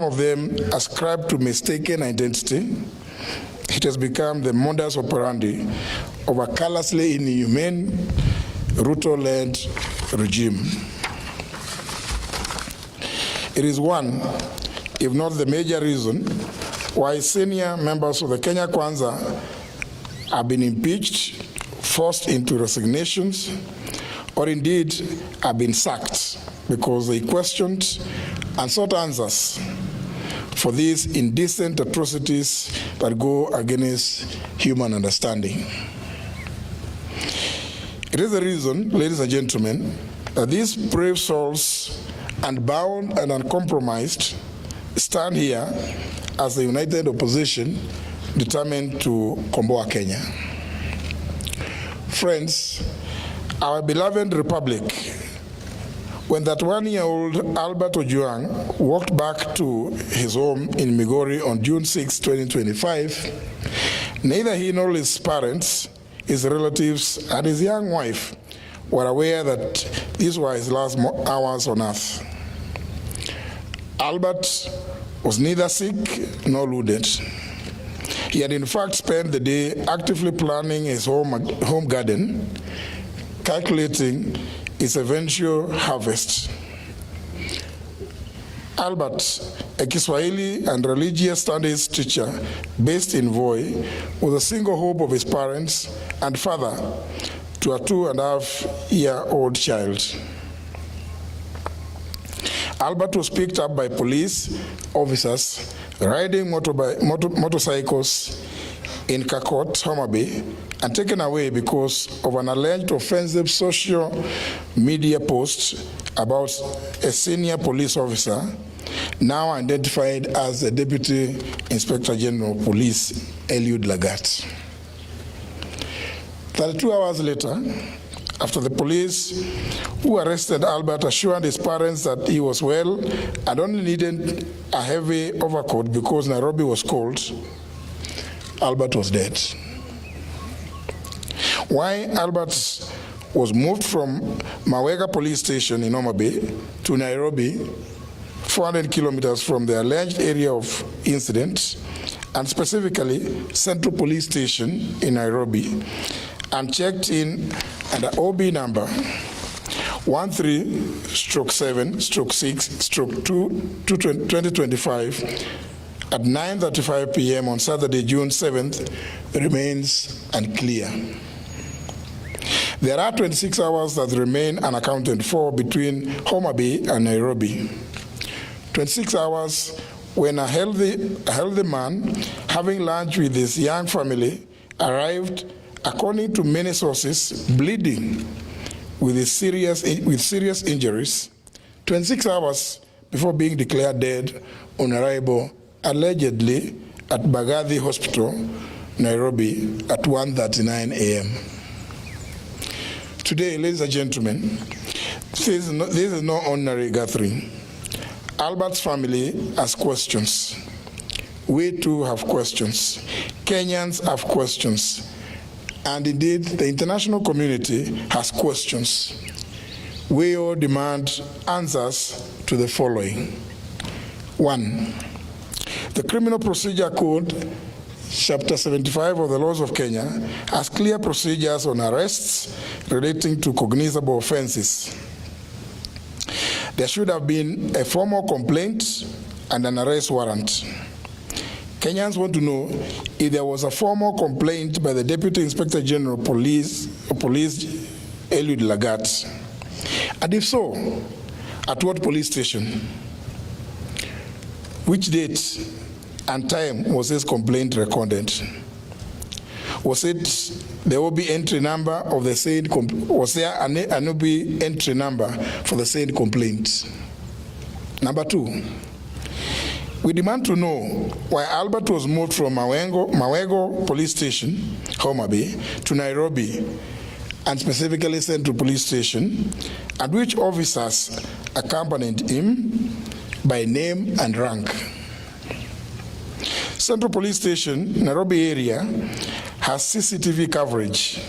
of them ascribe to mistaken identity. It has become the modus operandi of a callously inhumane, Ruto-led regime. It is one, if not the major reason, why senior members of the Kenya Kwanza have been impeached, forced into resignations, or indeed have been sacked because they questioned and sought answers for these indecent atrocities that go against human understanding. It is the reason, ladies and gentlemen, that these brave souls, unbound and uncompromised, stand here as the united opposition determined to komboa Kenya. Friends, our beloved republic, when that one-year-old Albert Ojwang walked back to his home in Migori on June 6, 2025, neither he nor his parents, his relatives, and his young wife were aware that these were his last hours on earth. Albert was neither sick nor wounded. He had in fact spent the day actively planning his home garden, calculating its eventual harvest. Albert, a Kiswahili and Religious Studies teacher based in Voi, was a single hope of his parents and father to a 2.5-year-old child. Albert was picked up by police officers riding motorcycles in Kakot, Homa Bay, and taken away because of an alleged offensive social media post about a senior police officer, now identified as the Deputy Inspector General of Police, Eliud Langat. 32 hours later, after the police who arrested Albert assured his parents that he was well and only needed a heavy overcoat because Nairobi was cold, Albert was dead. Why Albert was moved from Mawega police station in Homa Bay to Nairobi, 400 kilometers from the alleged area of incident, and specifically Central Police Station in Nairobi, and checked in under OB number 13/7/6/2025 at 9:35 p.m. on Saturday, June 7th, remains unclear. There are 26 hours that remain unaccounted for between Homa Bay and Nairobi. 26 hours when a healthy man, having lunch with his young family, arrived, according to many sources, bleeding with serious injuries, 26 hours before being declared dead on arrival, allegedly at Bagathi Hospital, Nairobi, at 1:39 a.m. Today, ladies and gentlemen, this is no ordinary gathering. Albert's family has questions. We too have questions. Kenyans have questions. And indeed, the international community has questions. We all demand answers to the following. 1. The Criminal Procedure Code, Chapter 75 of the Laws of Kenya, has clear procedures on arrests relating to cognizable offenses. There should have been a formal complaint and an arrest warrant. Kenyans want to know if there was a formal complaint by the Deputy Inspector General of Police, Eliud Langat. And if so, at what police station? Which date and time was this complaint recorded? Was it the OB entry number of the said was there an OB entry number for the said complaint? Number 2, we demand to know why Albert was moved from Mawego Police Station, Homa Bay, to Nairobi, and specifically Central Police Station, and which officers accompanied him by name and rank. Central Police Station, Nairobi area, has CCTV coverage.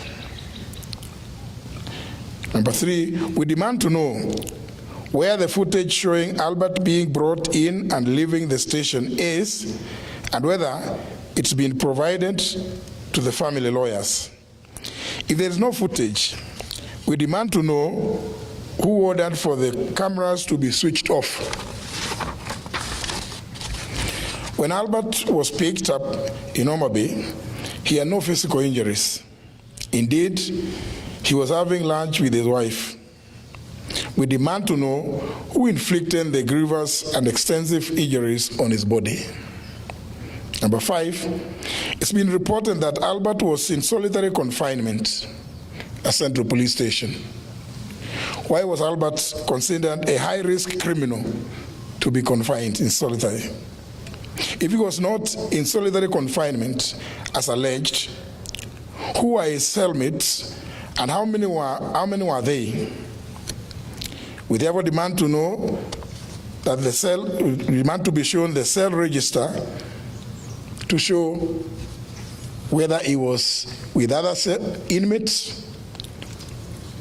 Number 3, we demand to know where the footage showing Albert being brought in and leaving the station is, and whether it's been provided to the family lawyers. If there is no footage, we demand to know who ordered for the cameras to be switched off. When Albert was picked up in Homa Bay, he had no physical injuries. Indeed, he was having lunch with his wife. We demand to know who inflicted the grievous and extensive injuries on his body. Number 5, it's been reported that Albert was in solitary confinement at Central Police Station. Why was Albert considered a high-risk criminal to be confined in solitary? If he was not in solitary confinement, as alleged, who are his cellmates and how many were they? We therefore demand to know that demand to be shown the cell register to show whether he was with other inmates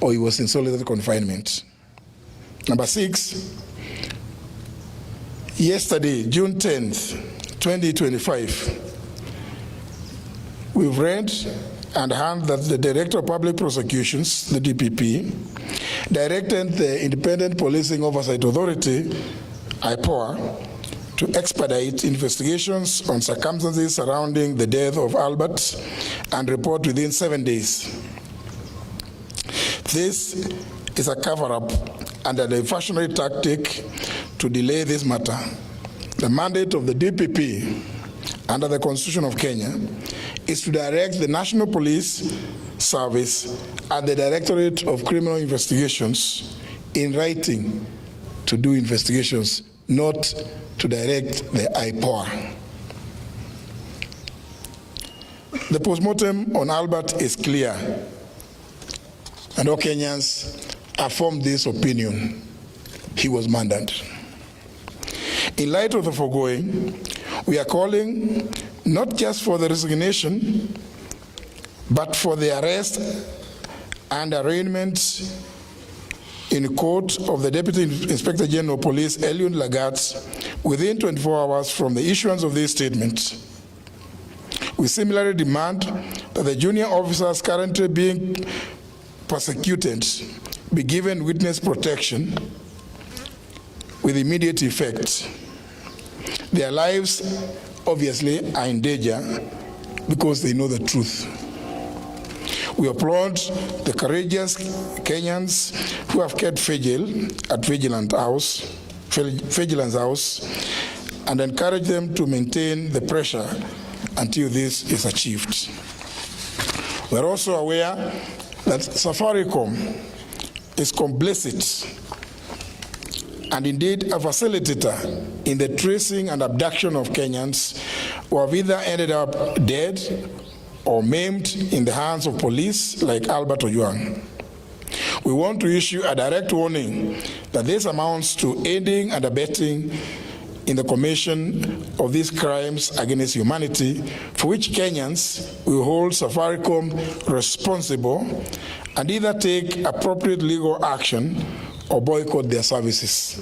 or he was in solitary confinement. Number 6, yesterday, June 10th, 2025, we've read and heard that the Director of Public Prosecutions, the DPP, directed the Independent Policing Oversight Authority, IPOA, to expedite investigations on circumstances surrounding the death of Albert and report within 7 days. This is a cover-up and a diversionary tactic to delay this matter. The mandate of the DPP under the Constitution of Kenya is to direct the National Police Service and the Directorate of Criminal Investigations in writing to do investigations, not to direct the IPOA. The postmortem on Albert is clear, and all Kenyans have formed this opinion: he was murdered. In light of the foregoing, we are calling not just for the resignation, but for the arrest and arraignment in court of the Deputy Inspector General of Police, Eliud Langat, within 24 hours from the issuance of this statement. We similarly demand that the junior officers currently being persecuted be given witness protection with immediate effect. Their lives obviously are in danger because they know the truth. We applaud the courageous Kenyans who have kept vigil at Vigilance House and encourage them to maintain the pressure until this is achieved. We're also aware that Safaricom is complicit and indeed a facilitator in the tracing and abduction of Kenyans who have either ended up dead or maimed in the hands of police like Albert Ojwang. We want to issue a direct warning that this amounts to aiding and abetting in the commission of these crimes against humanity, for which Kenyans will hold Safaricom responsible and either take appropriate legal action or boycott their services.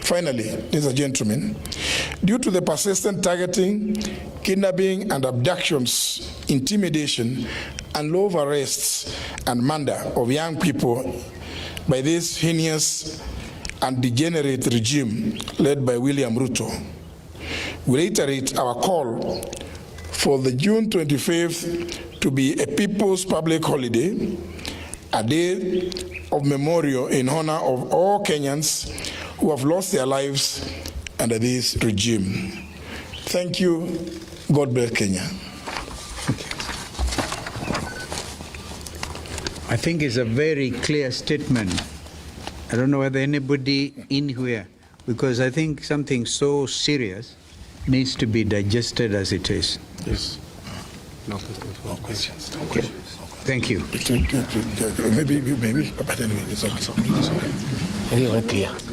Finally, ladies and gentlemen, due to the persistent targeting, kidnapping and abductions, intimidation, and love arrests and murder of young people by this heinous and degenerate regime led by William Ruto, we reiterate our call for the June 25th to be a people's public holiday, a day of memorial in honor of all Kenyans who have lost their lives under this regime. Thank you. God bless Kenya. I think it's a very clear statement. I don't know whether anybody in here, because I think something so serious needs to be digested as it is. Yes. No questions. No Okay. Thank you. Maybe, but anyway, it's okay. Anyway, clear. Thank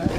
you.